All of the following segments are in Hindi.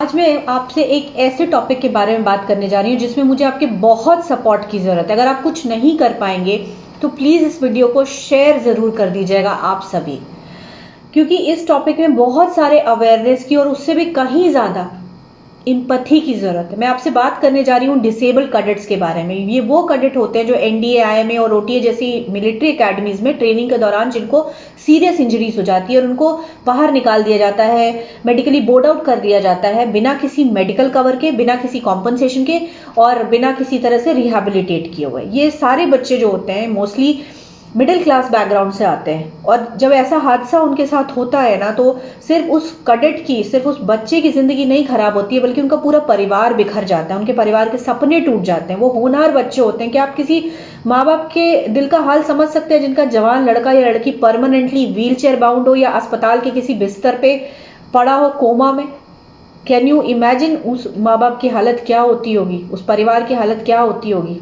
आज मैं आपसे एक ऐसे टॉपिक के बारे में बात करने जा रही हूँ जिसमें मुझे आपके बहुत सपोर्ट की ज़रूरत है। अगर आप कुछ नहीं कर पाएंगे तो प्लीज़ इस वीडियो को शेयर ज़रूर कर दीजिएगा आप सभी, क्योंकि इस टॉपिक में बहुत सारे अवेयरनेस की और उससे भी कहीं ज़्यादा एम्पैथी की जरूरत है। मैं आपसे बात करने जा रही हूँ डिसेबल्ड कैडेट्स के बारे में। ये वो कैडेट होते हैं जो एनडीए, आईएमए और ओटीए जैसी मिलिट्री एकेडमीज में ट्रेनिंग के दौरान जिनको सीरियस इंजरीज हो जाती है और उनको बाहर निकाल दिया जाता है, मेडिकली बोर्ड आउट कर दिया जाता है बिना किसी मेडिकल कवर के, बिना किसी कॉम्पनसेशन के और बिना किसी तरह से रिहेबिलिटेट किए हुए। ये सारे बच्चे जो होते हैं मोस्टली मिडिल क्लास बैकग्राउंड से आते हैं और जब ऐसा हादसा उनके साथ होता है ना, तो सिर्फ उस कैडेट की, सिर्फ उस बच्चे की जिंदगी नहीं खराब होती है बल्कि उनका पूरा परिवार बिखर जाता है, उनके परिवार के सपने टूट जाते हैं। वो होनहार बच्चे होते हैं कि आप किसी माँ बाप के दिल का हाल समझ सकते हैं जिनका जवान लड़का या लड़की परमानेंटली व्हील चेयर बाउंड हो या अस्पताल के किसी बिस्तर पे पड़ा हो कोमा में। कैन यू इमेजिन उस माँ बाप की हालत क्या होती होगी, उस परिवार की हालत क्या होती होगी।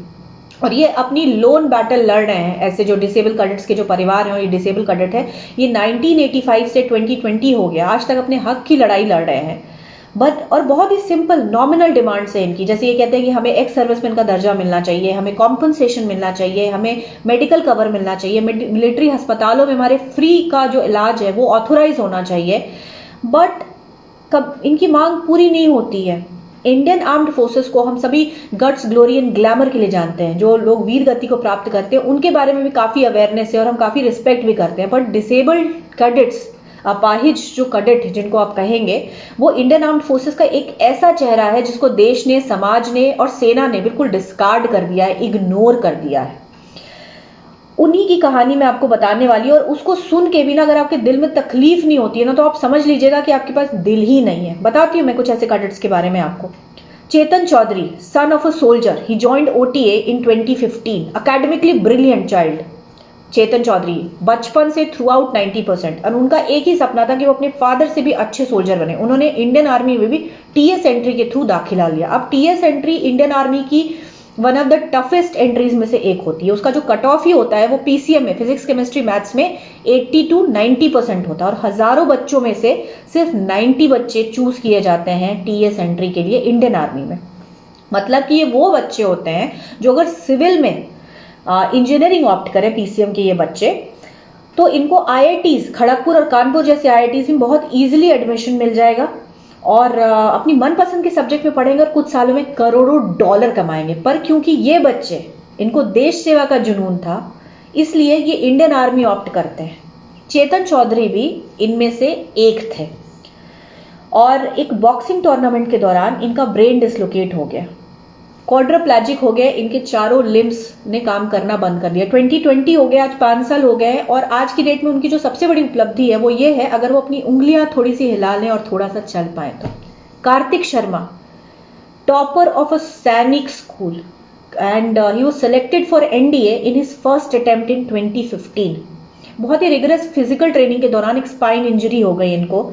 और ये अपनी लोन बैटल लड़ रहे हैं। ऐसे जो डिसेबल कैडेट्स के जो परिवार हैं, ये डिसेबल कैडेट है, ये 1985 से 2020 हो गया, आज तक अपने हक की लड़ाई लड़ रहे हैं। बट और बहुत ही सिंपल नॉमिनल डिमांड्स है इनकी। जैसे ये कहते हैं कि हमें एक्स सर्विसमैन का दर्जा मिलना चाहिए, हमें कॉम्पनसेशन मिलना चाहिए, हमें मेडिकल कवर मिलना चाहिए, मिलिट्री अस्पतालों में हमारे फ्री का जो इलाज है वो ऑथोराइज होना चाहिए। बट कब इनकी मांग पूरी नहीं होती है। इंडियन आर्म्ड फोर्सेस को हम सभी गट्स, ग्लोरी एंड ग्लैमर के लिए जानते हैं। जो लोग वीर गति को प्राप्त करते हैं उनके बारे में भी काफी अवेयरनेस है और हम काफी रिस्पेक्ट भी करते हैं। बट डिसेबल्ड कैडेट्स, अपाहिज जो कैडेट जिनको आप कहेंगे, वो इंडियन आर्म्ड फोर्सेस का एक ऐसा चेहरा है जिसको देश ने, समाज ने और सेना ने बिल्कुल डिस्कार्ड कर दिया है, इग्नोर कर दिया है। उन्हीं की कहानी मैं आपको बताने वाली हूँ और उसको सुन के भी ना अगर आपके दिल में तकलीफ नहीं होती है ना, तो आप समझ लीजिएगा कि आपके पास दिल ही नहीं है। बताती हूँ मैं कुछ ऐसे कैडेट्स के बारे में आपको। Chetan Chaudhary, son of a soldier, he joined OTA in 2015, academically brilliant child. Chetan Chaudhary बचपन से थ्रू आउट 90% और उनका एक ही सपना था कि वो अपने फादर से भी अच्छे सोल्जर बने। उन्होंने इंडियन आर्मी में भी टीएस एंट्री के थ्रू दाखिला लिया। अब टीएस एंट्री इंडियन आर्मी की one of the toughest entries में से एक होती है। उसका जो कट ऑफ ही होता है वो पीसीएम में, फिजिक्स केमिस्ट्री मैथ्स में 80 to 90% होता है और हजारों बच्चों में से सिर्फ 90 बच्चे चूज किए जाते हैं टीएस एंट्री के लिए इंडियन आर्मी में। मतलब कि ये वो बच्चे होते हैं जो अगर सिविल में इंजीनियरिंग ऑप्ट करें, पीसीएम के ये बच्चे, तो इनको आईआईटीज खड़गपुर और कानपुर जैसे आईआईटीज में बहुत इजीली एडमिशन मिल जाएगा और अपनी मनपसंद के सब्जेक्ट में पढ़ेंगे और कुछ सालों में करोड़ों डॉलर कमाएंगे। पर क्योंकि ये बच्चे, इनको देश सेवा का जुनून था, इसलिए ये इंडियन आर्मी ऑप्ट करते हैं। चेतन चौधरी भी इनमें से एक थे और एक बॉक्सिंग टूर्नामेंट के दौरान इनका ब्रेन डिसलोकेट हो गया, क्वाड्रिप्लेजिक हो गए, इनके चारों लिम्स ने काम करना बंद कर दिया। 2020 हो गया, आज 5 साल हो गए और आज की डेट में उनकी जो सबसे बड़ी उपलब्धि है वो ये है, अगर वो अपनी उंगलियां थोड़ी सी हिला लें और थोड़ा सा चल पाए तो। Kartik Sharma, topper of a Sainik school and he was selected for NDA in his first attempt in 2015। बहुत ही रिगरस फिजिकल ट्रेनिंग के दौरान एक स्पाइन इंजरी हो गई इनको।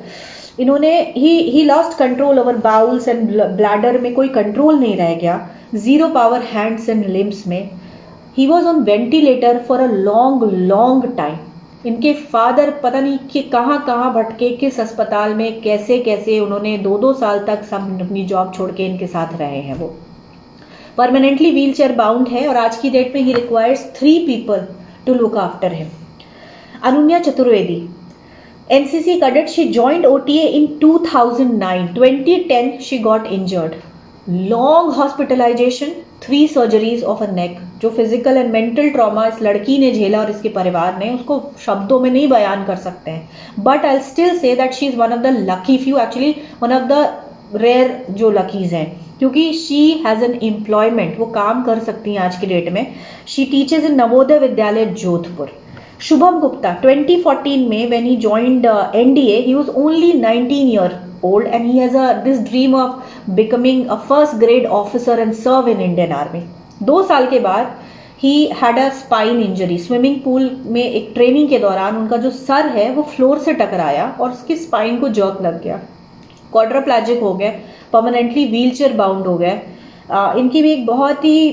इन्होंने he lost control over bowels and bladder में कोई कंट्रोल नहीं रह गया, zero power hands and limbs में। He was on ventilator for a long time. इनके फादर पता नहीं कि कहाँ कहाँ भटके, किस अस्पताल में कैसे कैसे उन्होंने 2-2 साल तक सब अपनी जॉब छोड़ के इनके साथ रहे हैं। वो परमानेंटली व्हील चेयर बाउंड है और आज की डेट में he requires 3 people to look after him. Ananya Chaturvedi, NCC cadet, she joined OTA in 2009. 2010 she got injured. Long hospitalization, 3 surgeries of her neck. जो फिजिकल एंड मेंटल ट्रॉमा इस लड़की ने झेला और इसके परिवार ने, उसको शब्दों में नहीं बयान कर सकते हैं। But I still say that she is one of the lucky few, actually one of the rare जो लकीज हैं, क्योंकि शी हैज एन एम्प्लॉयमेंट, वो काम कर सकती हैं आज की डेट में। शी टीचेज इन नवोदय विद्यालय जोधपुर। शुभम गुप्ता, 2014 में when he joined NDA, he was only 19 years old and he has this dream of becoming a first grade officer and serve in Indian Army. 2 साल के बाद he had a spine injury. Swimming pool में एक ट्रेनिंग के दौरान उनका जो सर है वो फ्लोर से टकराया और उसकी स्पाइन को जर्क लग गया, क्वाड्रिप्लेजिक हो गए, परमानेंटली व्हीलचेयर बाउंड हो गए। इनकी भी एक बहुत ही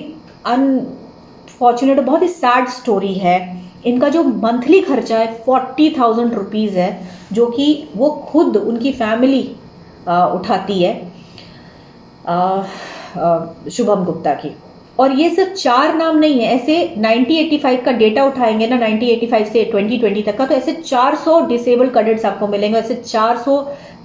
अनफॉर्चुनेट, बहुत ही सैड स्टोरी है। इनका जो मंथली खर्चा है 40,000 रुपीज है, जो कि वो खुद उनकी फैमिली उठाती है। शुभम गुप्ता की। और ये सिर्फ 4 नाम नहीं है, ऐसे 1985 का डेटा उठाएंगे ना, 1985 से 2020 तक का, तो ऐसे 400 डिसेबल्ड कैडेट्स आपको मिलेंगे, ऐसे 400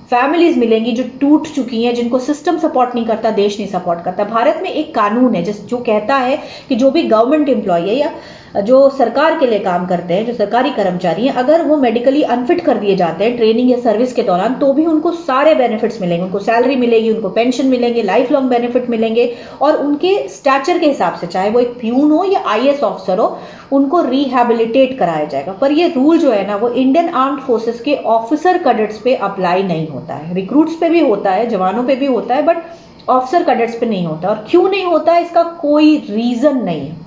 फैमिलीज मिलेंगी जो टूट चुकी हैं, जिनको सिस्टम सपोर्ट नहीं करता, देश नहीं सपोर्ट करता। भारत में एक कानून है जो कहता है कि जो भी गवर्नमेंट एम्प्लॉय है या जो सरकार के लिए काम करते हैं, जो सरकारी कर्मचारी हैं, अगर वो मेडिकली अनफिट कर दिए जाते हैं ट्रेनिंग या सर्विस के दौरान, तो भी उनको सारे बेनिफिट्स मिलेंगे, उनको सैलरी मिलेगी, उनको पेंशन मिलेंगे, लाइफ लॉन्ग बेनिफिट मिलेंगे, और उनके स्टैचर के हिसाब से, चाहे वो एक प्यून हो या IAS ऑफिसर हो, उनको रिहैबिलिटेट कराया जाएगा। पर ये रूल जो है ना, वो इंडियन आर्म्ड फोर्सेस के ऑफिसर कैडेट्स पे अप्लाई नहीं होता है। रिक्रूट्स पे भी होता है, जवानों पे भी होता है, बट ऑफिसर कैडेट्स पे नहीं होता। और क्यों नहीं होता है, इसका कोई रीजन नहीं है।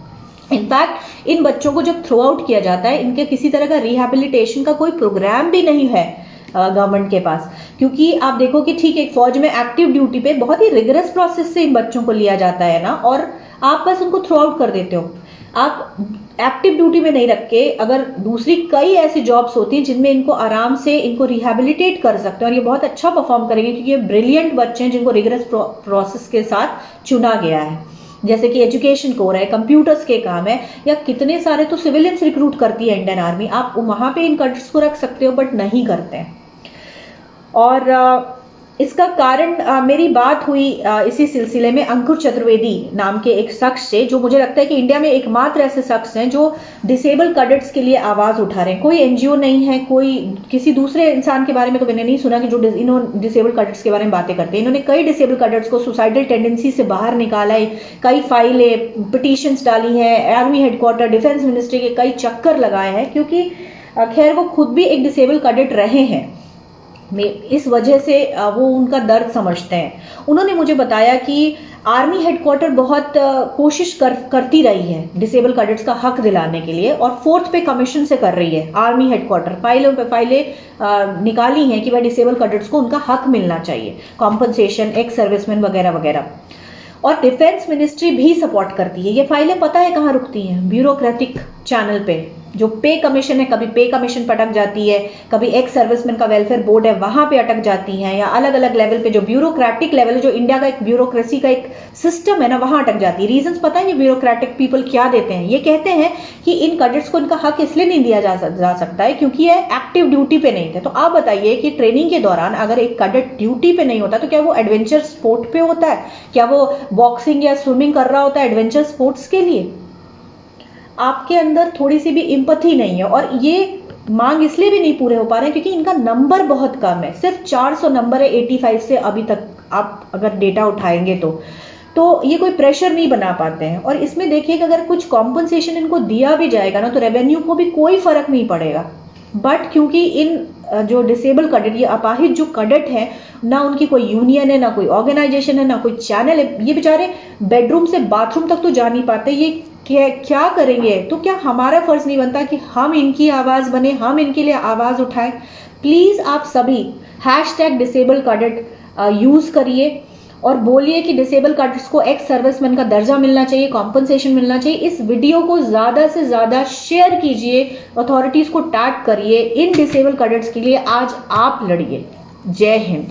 इनफैक्ट इन बच्चों को जब थ्रो आउट किया जाता है, इनके किसी तरह का रिहैबिलिटेशन का कोई प्रोग्राम भी नहीं है गवर्नमेंट के पास। क्योंकि आप देखो कि ठीक है, फौज में एक्टिव ड्यूटी पे बहुत ही रिगरस प्रोसेस से इन बच्चों को लिया जाता है ना, और आप बस उनको थ्रो आउट कर देते हो। आप एक्टिव ड्यूटी में नहीं रख के अगर दूसरी कई ऐसी जॉब्स होती हैं जिनमें इनको आराम से इनको रिहैबिलिटेट कर सकते हैं, और ये बहुत अच्छा परफॉर्म करेंगे, क्योंकि ये ब्रिलियंट बच्चे हैं जिनको रिगरस प्रोसेस के साथ चुना गया है। जैसे कि एजुकेशन कोर है, कंप्यूटर्स के काम है, या कितने सारे तो सिविलियंस रिक्रूट करती है इंडियन आर्मी। आप वहां पे इन कैडेट्स को रख सकते हो, बट नहीं करते हैं। और इसका कारण मेरी बात हुई इसी सिलसिले में अंकुर चतुर्वेदी नाम के एक शख्स से, जो मुझे लगता है कि इंडिया में एकमात्र ऐसे शख्स हैं जो डिसेबल कैडेट्स के लिए आवाज उठा रहे हैं। कोई NGO नहीं है, कोई किसी दूसरे इंसान के बारे में तो मैंने नहीं सुना कि जो इन्होंने डिसेबल कैडेट्स के बारे में बातें करते हैं। इन्होंने कई डिसेबल कैडेट्स को सुसाइडल टेंडेंसी से बाहर निकाला है, कई फाइलें, पिटीशंस डाली हैं, आर्मी हेडक्वार्टर, डिफेंस मिनिस्ट्री के कई चक्कर लगाए हैं, क्योंकि खैर वो खुद भी एक डिसेबल कैडेट रहे हैं, इस वजह से वो उनका दर्द समझते हैं। उन्होंने मुझे बताया कि आर्मी हेडक्वार्टर बहुत कोशिश करती रही है डिसेबल कैडेट्स का हक दिलाने के लिए, और 4th पे कमीशन से कर रही है आर्मी हेडक्वार्टर। फाइलों पे फाइलें निकाली हैं कि भाई डिसेबल कैडेट्स को उनका हक मिलना चाहिए, कॉम्पनसेशन, एक्स सर्विसमैन वगैरह वगैरह। और डिफेंस मिनिस्ट्री भी सपोर्ट करती है। ये फाइलें पता है कहाँ रुकती हैं? ब्यूरोक्रेटिक चैनल पे। जो पे कमीशन है, कभी पे कमीशन पर अटक जाती है, कभी एक्स सर्विसमैन का वेलफेयर बोर्ड है वहां पे अटक जाती हैं, या अलग अलग लेवल पे जो ब्यूरोक्रेटिक लेवल है, जो इंडिया का एक ब्यूरोक्रेसी का एक सिस्टम है ना, वहां अटक जाती है। रीजंस पता है ये ब्यूरोक्रेटिक पीपल क्या देते हैं? ये कहते हैं कि इन कैडेट्स को इनका हक इसलिए नहीं दिया जा सकता है क्योंकि ये एक्टिव ड्यूटी पे नहीं थे। तो आप बताइए कि ट्रेनिंग के दौरान अगर एक कैडेट ड्यूटी पे नहीं होता तो क्या वो एडवेंचर स्पोर्ट पे होता है? क्या वो बॉक्सिंग या स्विमिंग कर रहा होता है एडवेंचर स्पोर्ट्स के लिए? आपके अंदर थोड़ी सी भी एम्पैथी नहीं है। और ये मांग इसलिए भी नहीं पूरे हो पा रहे हैं क्योंकि इनका नंबर बहुत कम है, सिर्फ 400 नंबर है 85 से अभी तक। आप अगर डेटा उठाएंगे तो ये कोई प्रेशर नहीं बना पाते हैं। और इसमें देखिए कि अगर कुछ कॉम्पनसेशन इनको दिया भी जाएगा ना, तो रेवेन्यू को भी कोई फर्क नहीं पड़ेगा। बट क्योंकि इन जो डिसेबल कैडेट, ये अपाहिज जो कैडेट है ना, उनकी कोई यूनियन है, ना कोई ऑर्गेनाइजेशन है, ना कोई चैनल है, ये बेचारे बेडरूम से बाथरूम तक तो जा नहीं पाते। ये क्या करेंगे? तो क्या हमारा फर्ज नहीं बनता कि हम इनकी आवाज बने, हम इनके लिए आवाज उठाएं? प्लीज आप सभी #डिसेबल कैडेट यूज करिए और बोलिए कि डिसेबल कैडेट्स को एक्स सर्विसमैन का दर्जा मिलना चाहिए, कॉम्पनसेशन मिलना चाहिए। इस वीडियो को ज्यादा से ज्यादा शेयर कीजिए, अथॉरिटीज को टैग करिए। इन डिसेबल कैडेट्स के लिए आज आप लड़िए। जय हिंद।